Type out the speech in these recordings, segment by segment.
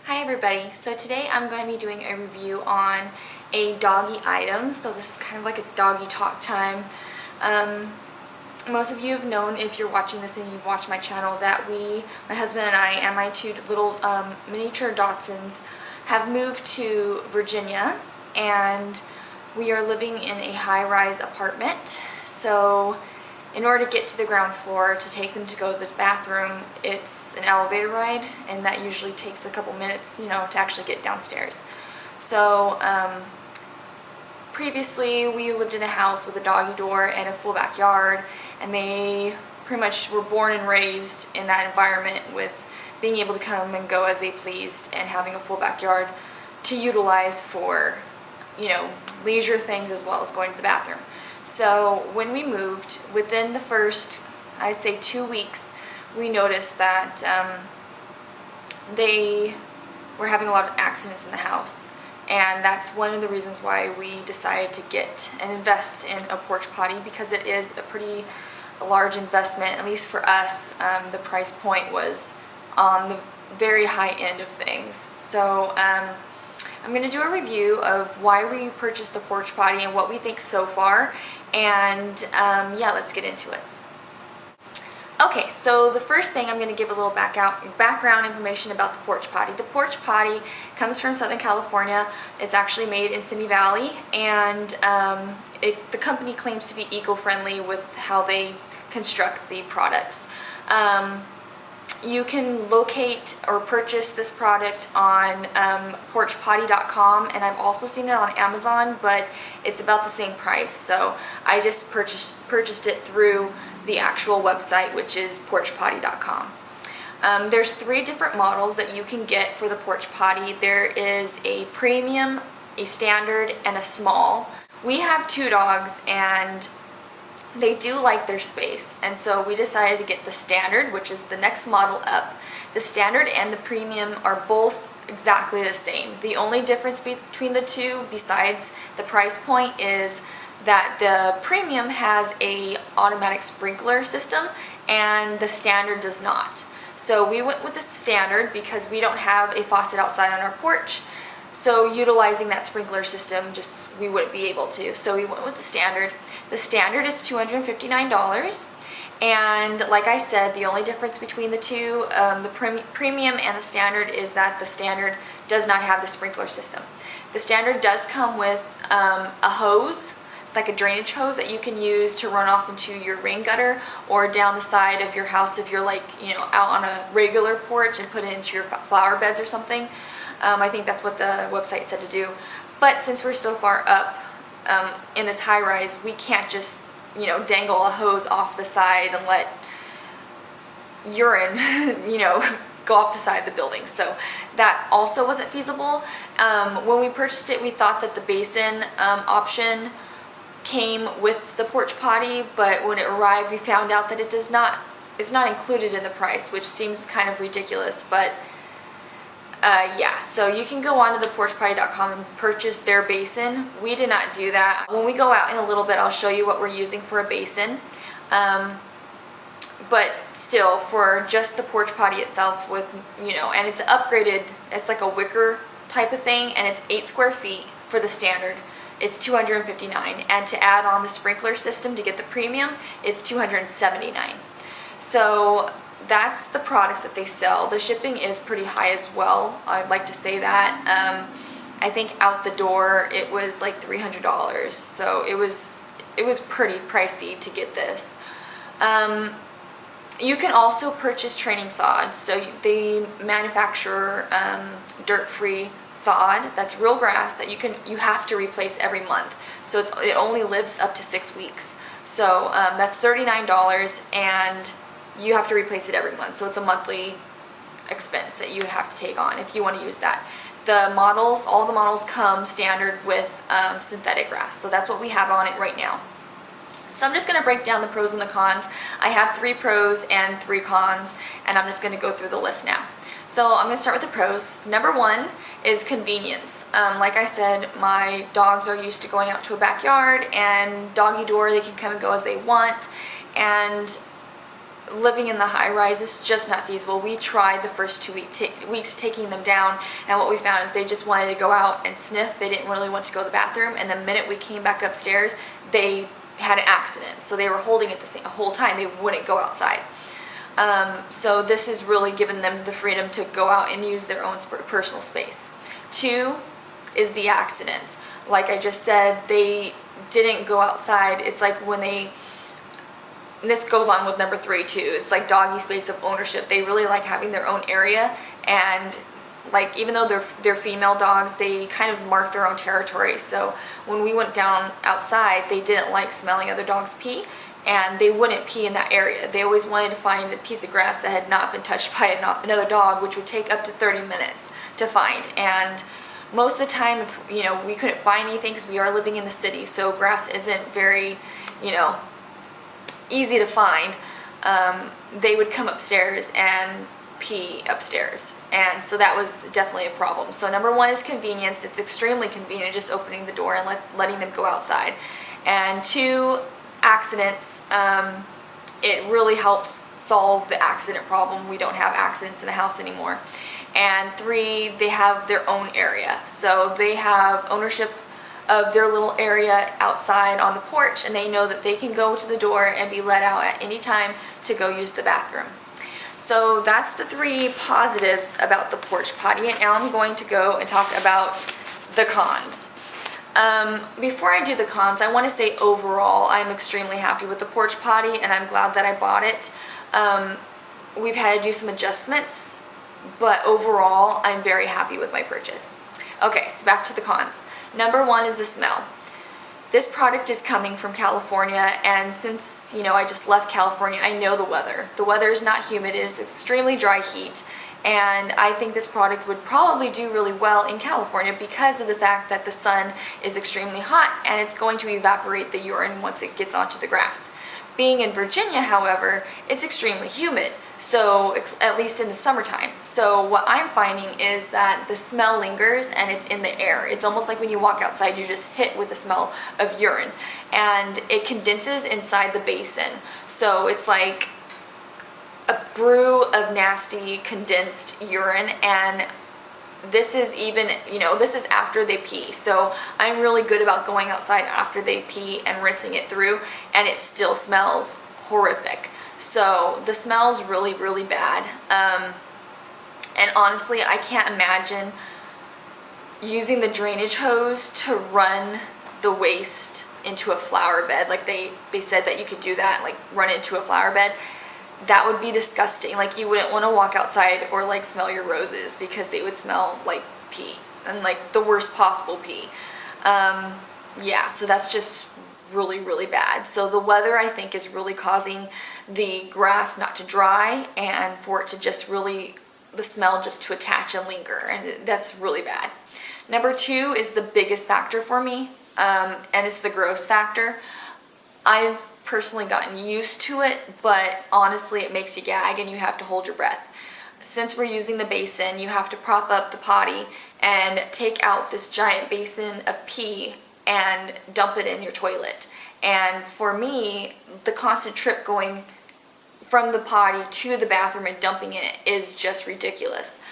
Hi everybody, so today I'm going to be doing a review on a doggy item. So this is kind of like a doggy talk time. Most of you have known, if you're watching this and you've watched my channel, that my husband and I and my two little miniature Dachshunds have moved to Virginia, and we are living in a high-rise apartment. So in order to get to the ground floor to take them to go to the bathroom, it's an elevator ride, and that usually takes a couple minutes, to actually get downstairs. So previously we lived in a house with a doggy door and a full backyard, and they pretty much were born and raised in that environment with being able to come and go as they pleased and having a full backyard to utilize for, leisure things as well as going to the bathroom. So when we moved, within the first, I'd say 2 weeks, we noticed that they were having a lot of accidents in the house. And that's one of the reasons why we decided to get and invest in a porch potty, because it is a pretty large investment, at least for us. The price point was on the very high end of things. So I'm going to do a review of why we purchased the porch potty and what we think so far, and yeah, let's get into it. Okay, so the first thing, I'm going to give a little background information about the porch potty. The porch potty comes from Southern California. It's actually made in Simi Valley, and the company claims to be eco-friendly with how they construct the products. You can locate or purchase this product on porchpotty.com, and I've also seen it on Amazon, but it's about the same price. So I just purchased it through the actual website, which is porchpotty.com. There's 3 different models that you can get for the porch potty. There is a premium, a standard, and a small. We have 2 dogs, and they do like their space, and so we decided to get the standard, which is the next model up. The standard and the premium are both exactly the same. The only difference between the two, besides the price point, is that the premium has a automatic sprinkler system and the standard does not. So we went with the standard because we don't have a faucet outside on our porch. So utilizing that sprinkler system, we wouldn't be able to. So we went with the standard. The standard is $259, and like I said, the only difference between the two, the premium and the standard, is that the standard does not have the sprinkler system. The standard does come with a hose, like a drainage hose that you can use to run off into your rain gutter or down the side of your house if you're out on a regular porch and put it into your flower beds or something. I think that's what the website said to do. But since we're so far up in this high rise, we can't just dangle a hose off the side and let urine go off the side of the building. So that also wasn't feasible. When we purchased it, we thought that the basin option came with the porch potty, but when it arrived, we found out that it's not included in the price, which seems kind of ridiculous. But yeah, so you can go on to the porchpotty.com and purchase their basin. We did not do that. When we go out in a little bit, I'll show you what we're using for a basin. But still, for just the porch potty itself, and it's upgraded, it's like a wicker type of thing, and it's 8 square feet for the standard. It's $259, and to add on the sprinkler system to get the premium, it's $279. So that's the products that they sell. The shipping is pretty high as well, I'd like to say that. I think out the door it was like $300, so it was pretty pricey to get this. You can also purchase training sod. So they manufacture dirt-free sod that's real grass that you have to replace every month. So it only lives up to 6 weeks. So that's $39, and you have to replace it every month. So it's a monthly expense that you have to take on if you want to use that. The models, all the models come standard with synthetic grass. So that's what we have on it right now. So I'm just going to break down the pros and the cons. I have 3 pros and 3 cons, and I'm just going to go through the list now. So I'm going to start with the pros. Number 1 is convenience. Like I said, my dogs are used to going out to a backyard, and doggy door, they can come and go as they want. And living in the high rise is just not feasible. We tried the first 2 weeks taking them down, and what we found is they just wanted to go out and sniff. They didn't really want to go to the bathroom, and the minute we came back upstairs, they had an accident. So they were holding it the whole time. They wouldn't go outside. So this has really given them the freedom to go out and use their own personal space. 2 is the accidents. Like I just said, they didn't go outside. It's like when they, and this goes on with number 3 too, it's like doggy space of ownership. They really like having their own area, and like even though they're female dogs, they kind of mark their own territory. So when we went down outside, they didn't like smelling other dogs' pee, and they wouldn't pee in that area. They always wanted to find a piece of grass that had not been touched by another dog, which would take up to 30 minutes to find. And most of the time, if we couldn't find anything, because we are living in the city, so grass isn't very, easy to find, they would come upstairs and pee upstairs, and so that was definitely a problem. So number 1 is convenience. It's extremely convenient just opening the door and letting them go outside. And 2, accidents. It really helps solve the accident problem. We don't have accidents in the house anymore. And 3, they have their own area, so they have ownership of their little area outside on the porch, and they know that they can go to the door and be let out at any time to go use the bathroom. So that's the 3 positives about the porch potty, and now I'm going to go and talk about the cons. Before I do the cons, I want to say overall I'm extremely happy with the porch potty, and I'm glad that I bought it. We've had to do some adjustments, but overall I'm very happy with my purchase. Okay, so back to the cons. Number 1 is the smell. This product is coming from California, and since I just left California, I know the weather. The weather is not humid, it's extremely dry heat, and I think this product would probably do really well in California because of the fact that the sun is extremely hot and it's going to evaporate the urine once it gets onto the grass. Being in Virginia, however, it's extremely humid, so at least in the summertime. So what I'm finding is that the smell lingers and it's in the air. It's almost like when you walk outside, you're just hit with the smell of urine, and it condenses inside the basin. So it's like a brew of nasty condensed urine, and this is even, this is after they pee. So I'm really good about going outside after they pee and rinsing it through, and it still smells horrific. So the smell's really, really bad. And honestly, I can't imagine using the drainage hose to run the waste into a flower bed. Like they said that you could do that, like run it into a flower bed. That would be disgusting. Like you wouldn't want to walk outside or like smell your roses, because they would smell like pee, and like the worst possible pee. Yeah, so that's just really, really bad. So the weather, I think, is really causing the grass not to dry, and for it to just really, the smell just to attach and linger, and that's really bad. Number 2 is the biggest factor for me, and it's the gross factor. I've personally gotten used to it, but honestly it makes you gag and you have to hold your breath. Since we're using the basin, you have to prop up the potty and take out this giant basin of pee and dump it in your toilet. And for me, the constant trip going from the potty to the bathroom and dumping it is just ridiculous.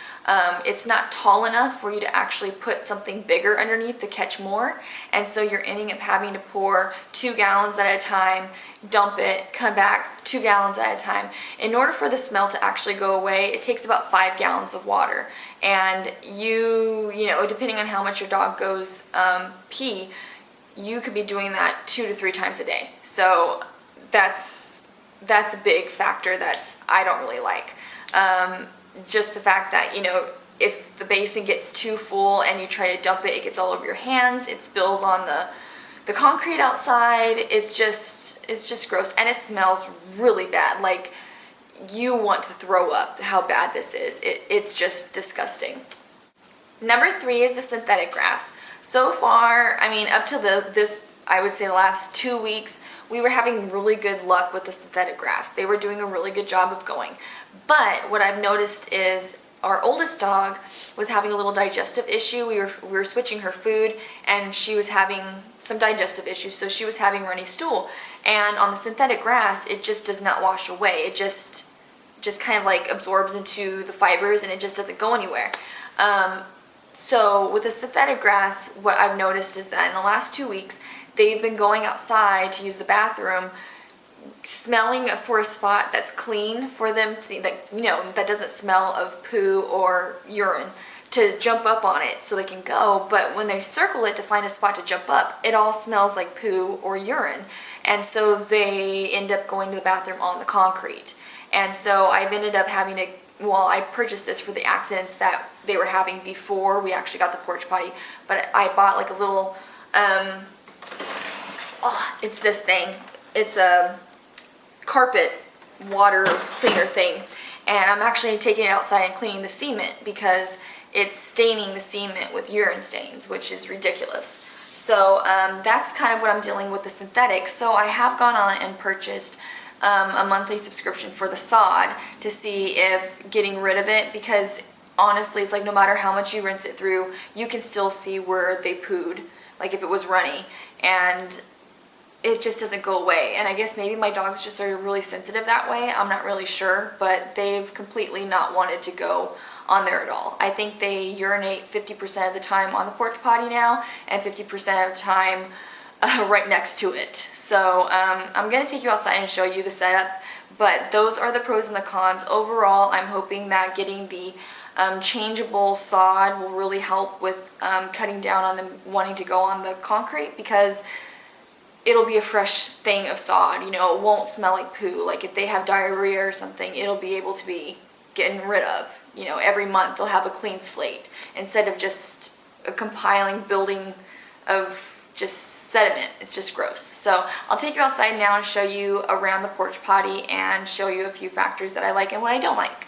It's not tall enough for you to actually put something bigger underneath to catch more, and so you're ending up having to pour 2 gallons at a time, dump it, come back 2 gallons at a time. In order for the smell to actually go away, it takes about 5 gallons of water, and you know, depending on how much your dog goes pee, you could be doing that 2 to 3 times a day. So that's a big factor that's I don't really like. Just the fact that, if the basin gets too full and you try to dump it, it gets all over your hands, it spills on the concrete outside. It's just gross, and it smells really bad. Like, you want to throw up how bad this is. It's just disgusting. Number 3 is the synthetic grass. So far, I mean, up to I would say the last 2 weeks, we were having really good luck with the synthetic grass. They were doing a really good job of going. But what I've noticed is our oldest dog was having a little digestive issue. We were switching her food, and she was having some digestive issues, so she was having runny stool. And on the synthetic grass, it just does not wash away. It just kind of like absorbs into the fibers, and it just doesn't go anywhere. So with the synthetic grass, what I've noticed is that in the last 2 weeks, they've been going outside to use the bathroom, smelling for a spot that's clean for them to, that, you know, that doesn't smell of poo or urine, to jump up on it so they can go. But when they circle it to find a spot to jump up, it all smells like poo or urine, and so they end up going to the bathroom on the concrete. And so I've ended up having to, well, I purchased this for the accidents that they were having before we actually got the Porch Potty, but I bought like a little it's this thing. It's a carpet water cleaner thing, and I'm actually taking it outside and cleaning the cement because it's staining the cement with urine stains, which is ridiculous. So that's kind of what I'm dealing with the synthetics. So I have gone on and purchased a monthly subscription for the sod to see if getting rid of it, because honestly it's like no matter how much you rinse it through, you can still see where they pooed, like if it was runny, and it just doesn't go away. And I guess maybe my dogs just are really sensitive that way. I'm not really sure, but they've completely not wanted to go on there at all. I think they urinate 50% of the time on the Porch Potty now, and 50% of the time right next to it. So I'm going to take you outside and show you the setup, but those are the pros and the cons. Overall, I'm hoping that getting the changeable sod will really help with cutting down on them wanting to go on the concrete, because it'll be a fresh thing of sod. You know, it won't smell like poo. Like if they have diarrhea or something, it'll be able to be getting rid of. You know, every month they'll have a clean slate instead of just a compiling building of just sediment. It's just gross. So I'll take you outside now and show you around the Porch Potty and show you a few factors that I like and what I don't like.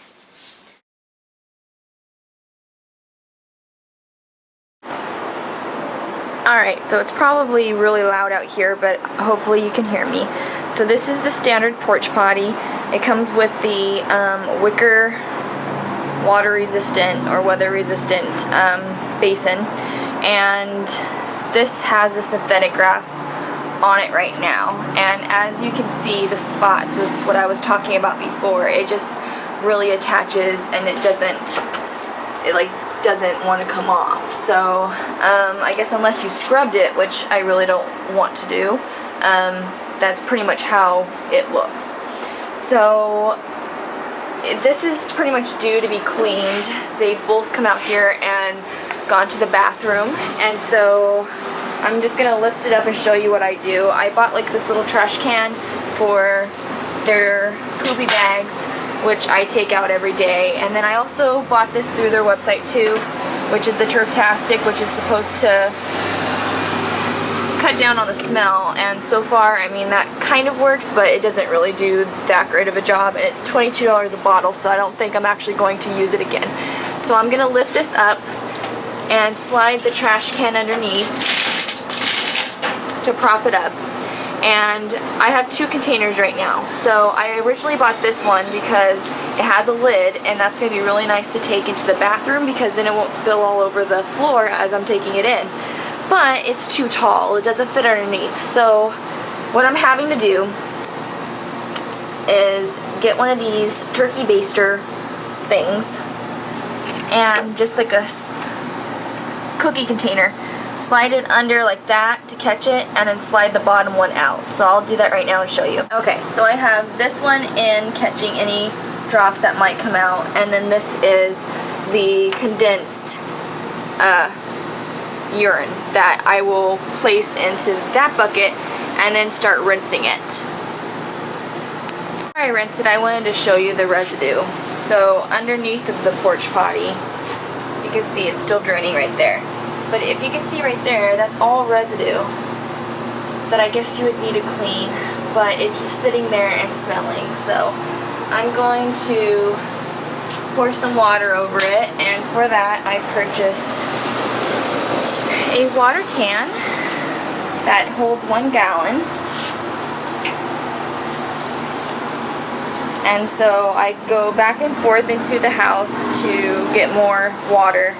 Alright, so it's probably really loud out here, but hopefully you can hear me. So this is the standard Porch Potty. It comes with the wicker water resistant or weather resistant basin, and this has a synthetic grass on it right now. And as you can see, the spots of what I was talking about before, it just really attaches, and it doesn't want to come off. So I guess unless you scrubbed it, which I really don't want to do, that's pretty much how it looks. So this is pretty much due to be cleaned. They've both come out here and gone to the bathroom, and so I'm just gonna lift it up and show you what I do. I bought like this little trash can for their poopy bags, which I take out every day. And then I also bought this through their website too, which is the Turftastic, which is supposed to cut down on the smell. And so far, I mean, that kind of works, but it doesn't really do that great of a job. And it's $22 a bottle, so I don't think I'm actually going to use it again. So I'm gonna lift this up and slide the trash can underneath to prop it up. And I have two containers right now. So I originally bought this one because it has a lid, and that's going to be really nice to take into the bathroom because then it won't spill all over the floor as I'm taking it in. But it's too tall. It doesn't fit underneath. So what I'm having to do is get one of these turkey baster things and just like a cookie container. Slide it under like that to catch it, and then slide the bottom one out. So I'll do that right now and show you. Okay, so I have this one in catching any drops that might come out, and then this is the condensed urine that I will place into that bucket and then start rinsing it. Before I rinse it, I wanted to show you the residue. So underneath of the Porch Potty, you can see it's still draining right there. But if you can see right there, that's all residue that I guess you would need to clean, but it's just sitting there and smelling. So I'm going to pour some water over it, and for that I purchased a water can that holds 1 gallon. And so I go back and forth into the house to get more water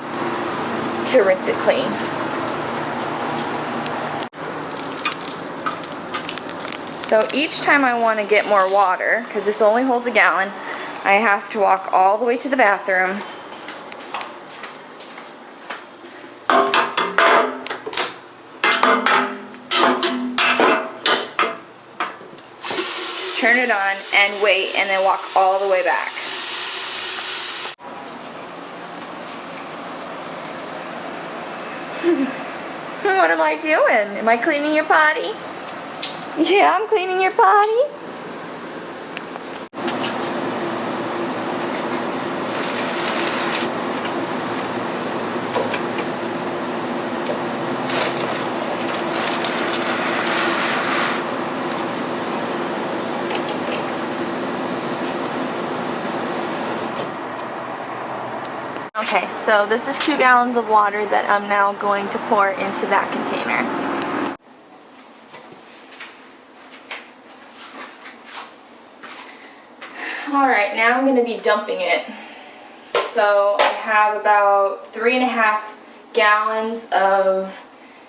to rinse it clean. So each time I want to get more water, because this only holds a gallon, I have to walk all the way to the bathroom. Turn it on and wait, and then walk all the way back. What am I doing? Am I cleaning your potty? Yeah, I'm cleaning your potty. Okay, so this is 2 gallons of water that I'm now going to pour into that container. Alright, now I'm going to be dumping it. So I have about 3.5 gallons of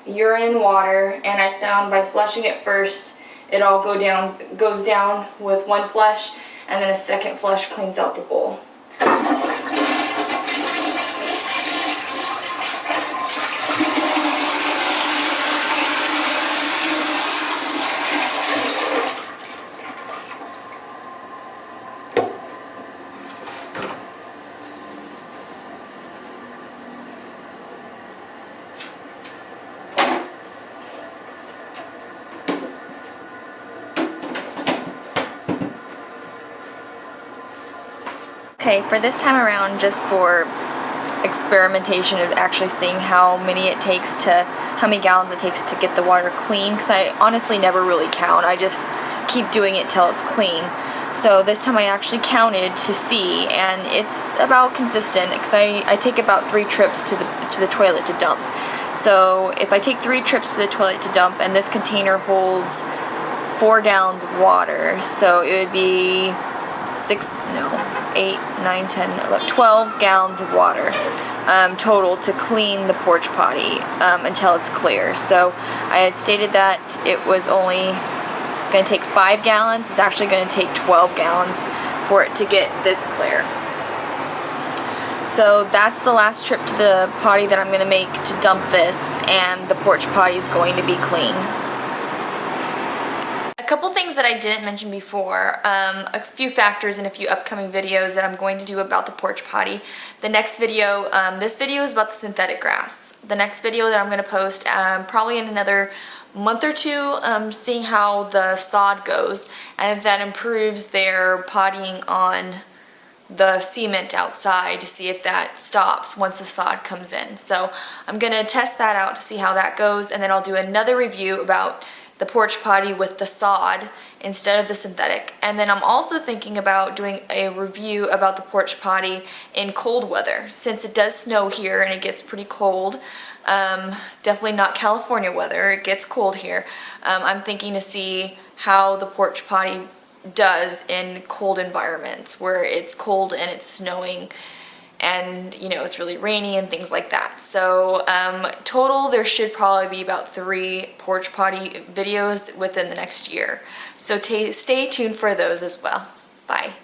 urine and water, and I found by flushing it first, it all goes down with one flush, and then a second flush cleans out the bowl. Okay, for this time around, just for experimentation of actually seeing how many gallons it takes to get the water clean, because I honestly never really count. I just keep doing it till it's clean. So this time I actually counted to see, and it's about consistent, because I take about 3 trips to the toilet to dump. So if I take 3 trips to the toilet to dump, and this container holds 4 gallons of water, so it would be 12 gallons of water total to clean the porch potty until it's clear. So I had stated that it was only going to take 5 gallons. It's actually going to take 12 gallons for it to get this clear. So that's the last trip to the potty that I'm going to make to dump this, and the porch potty is going to be clean. A couple things that I didn't mention before, a few factors in a few upcoming videos that I'm going to do about the porch potty. The next video, this video is about the synthetic grass. The next video that I'm going to post probably in another month or two, seeing how the sod goes, and if that improves their pottying on the cement outside, to see if that stops once the sod comes in. So I'm going to test that out to see how that goes, and then I'll do another review about the porch potty with the sod instead of the synthetic. And then I'm also thinking about doing a review about the porch potty in cold weather. Since it does snow here and it gets pretty cold, definitely not California weather, it gets cold here. I'm thinking to see how the porch potty does in cold environments where it's cold and it's snowing and it's really rainy and things like that. So total there should probably be about 3 porch potty videos within the next year. So stay tuned for those as well. Bye.